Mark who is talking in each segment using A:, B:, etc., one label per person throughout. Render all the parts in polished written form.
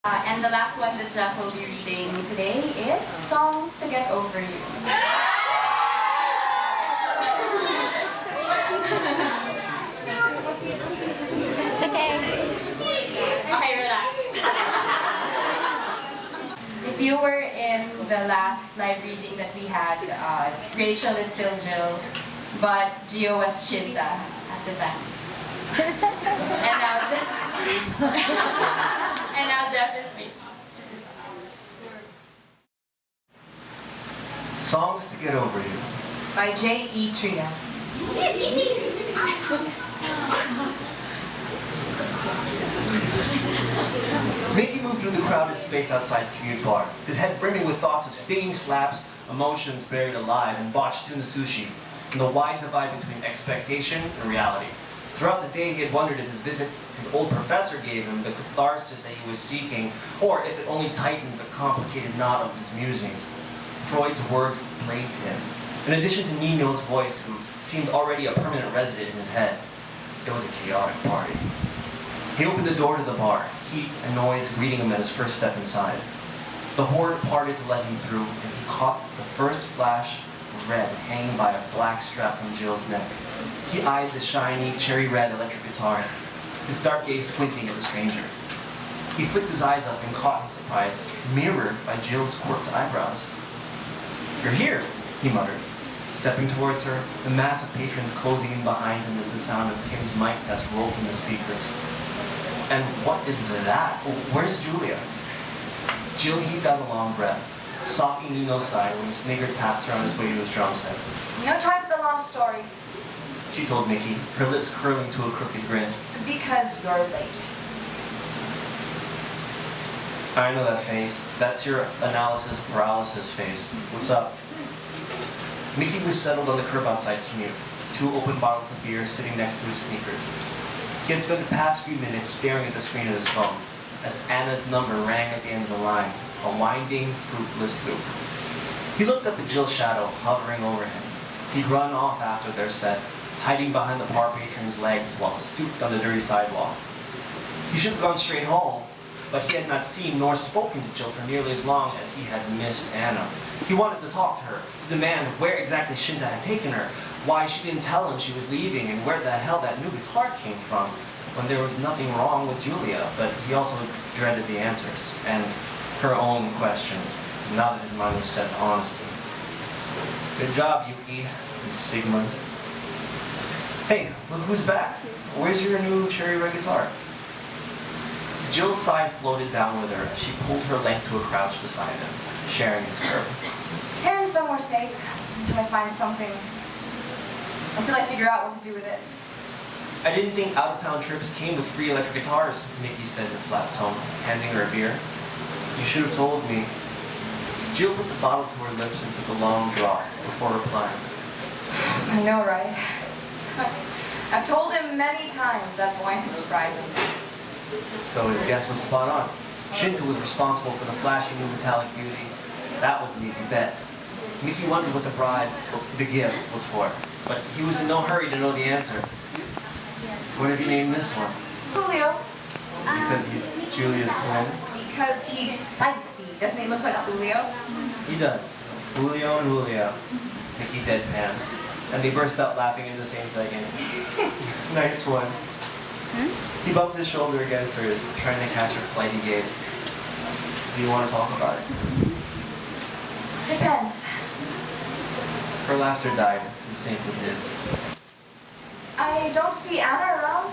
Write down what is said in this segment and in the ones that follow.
A: And the last one that Jeff will be reading today is Songs to Get Over You.
B: It's okay.
A: Okay, relax. If you were in the last live reading that we had, Rachel is still Jill, but Gio was Shinta at the time. And now Jeff is me.
C: Songs to Get Over You.
D: By J.E. Tria.
C: Mickey moved through the crowded space outside Commute Bar, his head brimming with thoughts of stinging slaps, emotions buried alive, and botched tuna sushi, and the wide divide between expectation and reality. Throughout the day, he had wondered if his visit his old professor gave him the catharsis that he was seeking, or if it only tightened the complicated knot of his musings. Freud's words plagued him, in addition to Nino's voice, who seemed already a permanent resident in his head. It was a chaotic party. He opened the door to the bar, heat and noise greeting him at his first step inside. The horde parted to let him through, and he caught the first flash of red hanging by a black strap from Jill's neck. He eyed the shiny, cherry red electric guitar, his dark gaze squinting at the stranger. He flicked his eyes up and caught his surprise, mirrored by Jill's corked eyebrows. "You're here," he muttered, stepping towards her, the mass of patrons closing in behind him as the sound of Kim's mic test rolled from the speakers. "And what is that? Where's Julia?" Jill heaved out a long breath, stalking Nino's side when he sniggered past her on his way to his drum set.
D: No time for the long story.
C: She told Mickey, her lips curling to a crooked grin.
D: Because you're late.
C: "I know that face. That's your analysis paralysis face. What's up?" Mickey was settled on the curb outside Commute, 2 open bottles of beer sitting next to his sneakers. He had spent the past few minutes staring at the screen of his phone as Anna's number rang at the end of the line, a winding, fruitless loop. He looked up at Jill's shadow hovering over him. He'd run off after their set, hiding behind the bar patron's legs while stooped on the dirty sidewalk. He should have gone straight home, but he had not seen nor spoken to Jill for nearly as long as he had missed Anna. He wanted to talk to her, to demand where exactly Shinta had taken her, why she didn't tell him she was leaving, and where the hell that new guitar came from, when there was nothing wrong with Julia, but he also dreaded the answers, and her own questions, now that his mind was set on honesty. "Good job, Yuki," and Sigmund. "Hey, look who's back. Where's your new cherry red guitar?" Jill's sigh floated down with her as she pulled her length to a crouch beside him, sharing his curve.
D: And somewhere safe until I find something. Until I figure out what to do with it.
C: "I didn't think out-of-town trips came with free electric guitars," Mickey said in a flat tone, handing her a beer. "You should have told me." Jill put the bottle to her lips and took a long draw before replying.
D: I know, right? I've told him many times, that's why I'm surprised.
C: So his guess was spot on. Shinta was responsible for the flashy new metallic beauty. That was an easy bet. Mickey wondered what the gift was for, but he was in no hurry to know the answer. "What have you named this one?"
D: Julio.
C: "Because he's Julia's twin?"
D: Because he's spicy. Doesn't he look like Julio?
C: "He does. Julio and Julio." Mickey deadpanned, and they burst out laughing in the same second. "Nice one." He bumped his shoulder against hers, trying to catch her flighty gaze. "Do you want to talk about it?"
D: Depends.
C: Her laughter died in sync with his.
D: I don't see Anna around.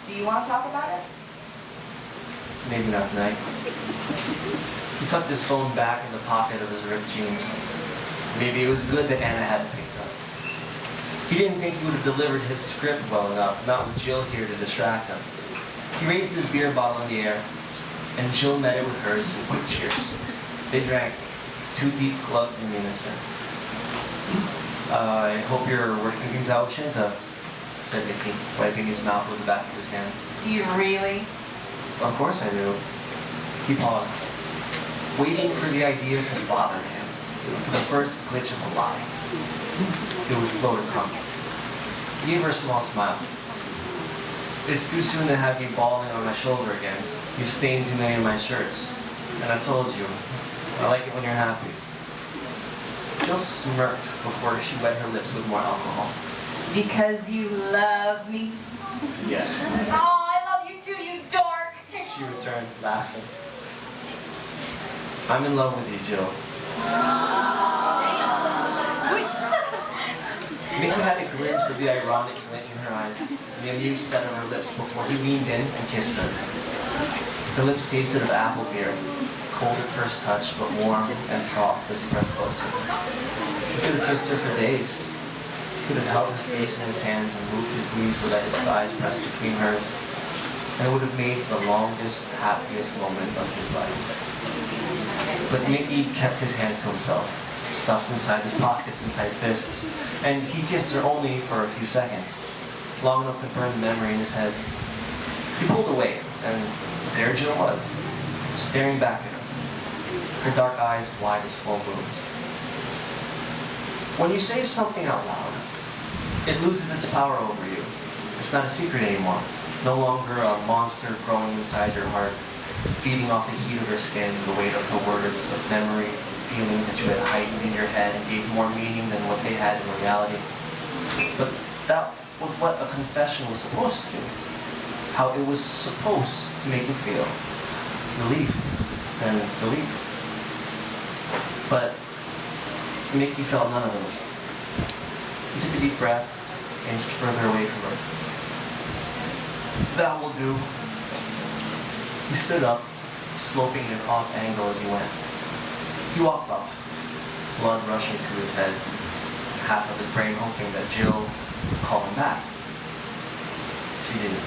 D: Do you want to talk about it?
C: "Maybe not tonight." He tucked his phone back in the pocket of his ripped jeans. Maybe it was good that Anna hadn't picked up. He didn't think he would have delivered his script well enough, not with Jill here to distract him. He raised his beer bottle in the air, and Jill met it with hers in quick cheers. They drank 2 deep glugs in unison. "I hope you're working things out with Shinta," said Mickey, wiping his mouth with the back of his hand.
D: Do you really?
C: "Of course I do." He paused, waiting for the idea to bother him, for the first glitch of a lie. It was slow to come. He gave her a small smile. "It's too soon to have you bawling on my shoulder again. You've stained too many of my shirts. And I told you, I like it when you're happy. Jill smirked before she wet her lips with more alcohol.
A: Because you love me.
C: Yes,
D: Oh, I love you too, you dork.
C: she returned, laughing. I'm in love with you, Jill. Mickey had a glimpse of the ironic glint in her eyes and the amused set of her lips before he leaned in and kissed her. Her lips tasted of apple beer, cold at first touch, but warm and soft as he pressed closer. He could have kissed her for days. He could have held her face in his hands and moved his knees so that his thighs pressed between hers, and it would have made the longest, happiest moment of his life. But Mickey kept his hands to himself, stuffed inside his pockets in tight fists, and he kissed her only for a few seconds, long enough to burn the memory in his head. He pulled away, and there Jill was, staring back at him, her dark eyes wide as full moons. When you say something out loud, it loses its power over you. It's not a secret anymore, no longer a monster growing inside your heart, feeding off the heat of her skin, the weight of her words, of memories, feelings that you had heightened in your head and gave more meaning than what they had in reality. But that was what a confession was supposed to do. How it was supposed to make you feel. Relief and relief. But Mickey felt none of those. He took a deep breath, inched further away from her. That will do. He stood up, sloping in an off angle as he went. He walked off, blood rushing through his head, half of his brain hoping that Jill would call him back. She didn't.